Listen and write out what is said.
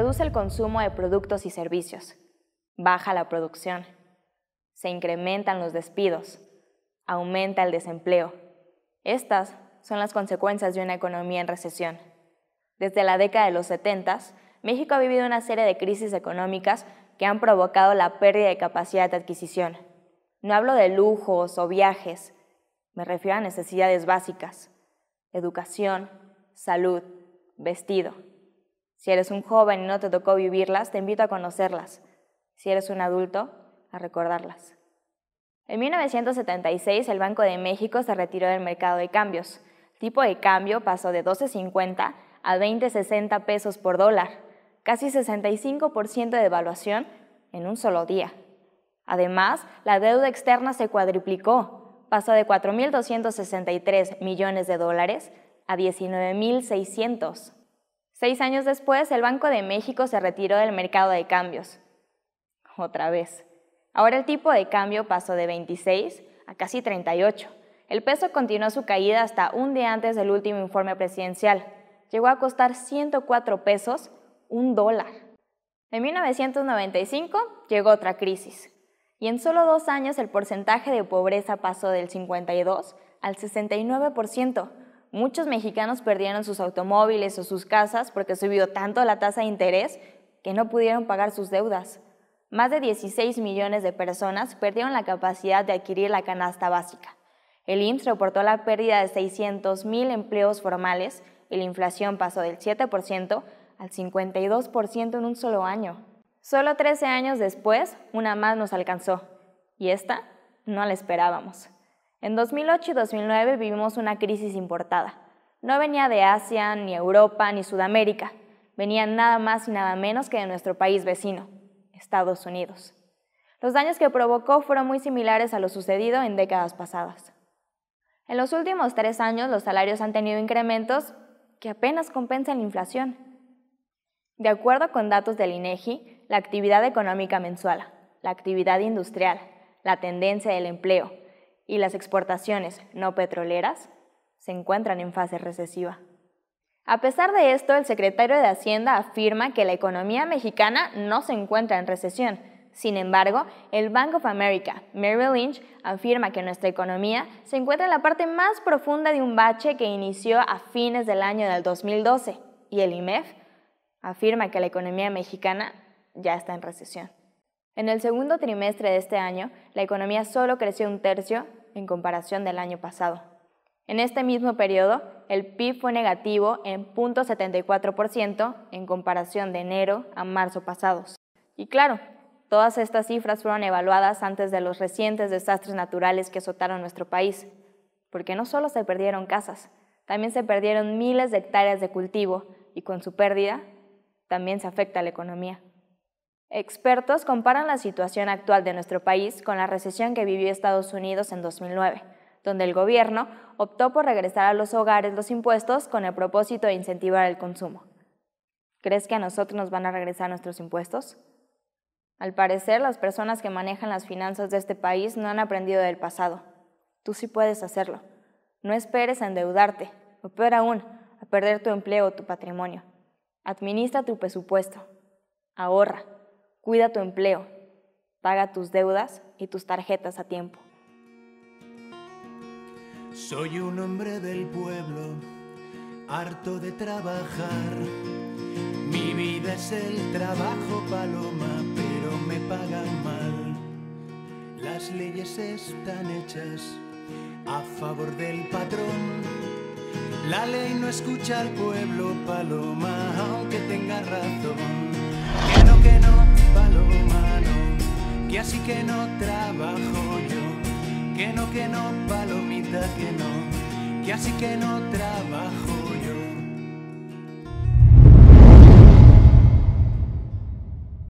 reduce el consumo de productos y servicios, baja la producción, se incrementan los despidos, aumenta el desempleo. Estas son las consecuencias de una economía en recesión. Desde la década de los 70, México ha vivido una serie de crisis económicas que han provocado la pérdida de capacidad de adquisición. No hablo de lujos o viajes, me refiero a necesidades básicas: educación, salud, vestido. Si eres un joven y no te tocó vivirlas, te invito a conocerlas. Si eres un adulto, a recordarlas. En 1976, el Banco de México se retiró del mercado de cambios. El tipo de cambio pasó de 12.50 a 20.60 pesos por dólar, casi 65% de devaluación en un solo día. Además, la deuda externa se cuadruplicó, pasó de 4.263 millones de dólares a 19.600. 6 años después, el Banco de México se retiró del mercado de cambios. Otra vez. Ahora el tipo de cambio pasó de 26 a casi 38. El peso continuó su caída hasta un día antes del último informe presidencial. Llegó a costar 104 pesos, $1. En 1995 llegó otra crisis. Y en solo 2 años el porcentaje de pobreza pasó del 52 al 69%. Muchos mexicanos perdieron sus automóviles o sus casas porque subió tanto la tasa de interés que no pudieron pagar sus deudas. Más de 16 millones de personas perdieron la capacidad de adquirir la canasta básica. El IMSS reportó la pérdida de 600,000 empleos formales y la inflación pasó del 7% al 52% en un solo año. Solo 13 años después, una más nos alcanzó, y esta no la esperábamos. En 2008 y 2009 vivimos una crisis importada. No venía de Asia, ni Europa, ni Sudamérica. Venía nada más y nada menos que de nuestro país vecino, Estados Unidos. Los daños que provocó fueron muy similares a lo sucedido en décadas pasadas. En los últimos 3 años, los salarios han tenido incrementos que apenas compensan la inflación. De acuerdo con datos del INEGI, la actividad económica mensual, la actividad industrial, la tendencia del empleo y las exportaciones no petroleras se encuentran en fase recesiva. A pesar de esto, el secretario de Hacienda afirma que la economía mexicana no se encuentra en recesión. Sin embargo, el Bank of America, Merrill Lynch, afirma que nuestra economía se encuentra en la parte más profunda de un bache que inició a fines del año del 2012, y el IMEF afirma que la economía mexicana ya está en recesión. En el segundo trimestre de este año, la economía solo creció 1/3 en comparación del año pasado. En este mismo periodo, el PIB fue negativo en 0.74% en comparación de enero a marzo pasados. Y claro, todas estas cifras fueron evaluadas antes de los recientes desastres naturales que azotaron nuestro país, porque no solo se perdieron casas, también se perdieron miles de hectáreas de cultivo y con su pérdida también se afecta a la economía. Expertos comparan la situación actual de nuestro país con la recesión que vivió Estados Unidos en 2009, donde el gobierno optó por regresar a los hogares los impuestos con el propósito de incentivar el consumo. ¿Crees que a nosotros nos van a regresar nuestros impuestos? Al parecer, las personas que manejan las finanzas de este país no han aprendido del pasado. Tú sí puedes hacerlo. No esperes a endeudarte, o peor aún, a perder tu empleo o tu patrimonio. Administra tu presupuesto. Ahorra. Cuida tu empleo. Paga tus deudas y tus tarjetas a tiempo. Soy un hombre del pueblo, harto de trabajar. Mi vida es el trabajo, paloma, pero me pagan mal. Las leyes están hechas a favor del patrón. La ley no escucha al pueblo, paloma, aunque tenga razón. Que no, paloma, no, que así que no trabajo yo. Que no, palomita, que no, que así que no trabajo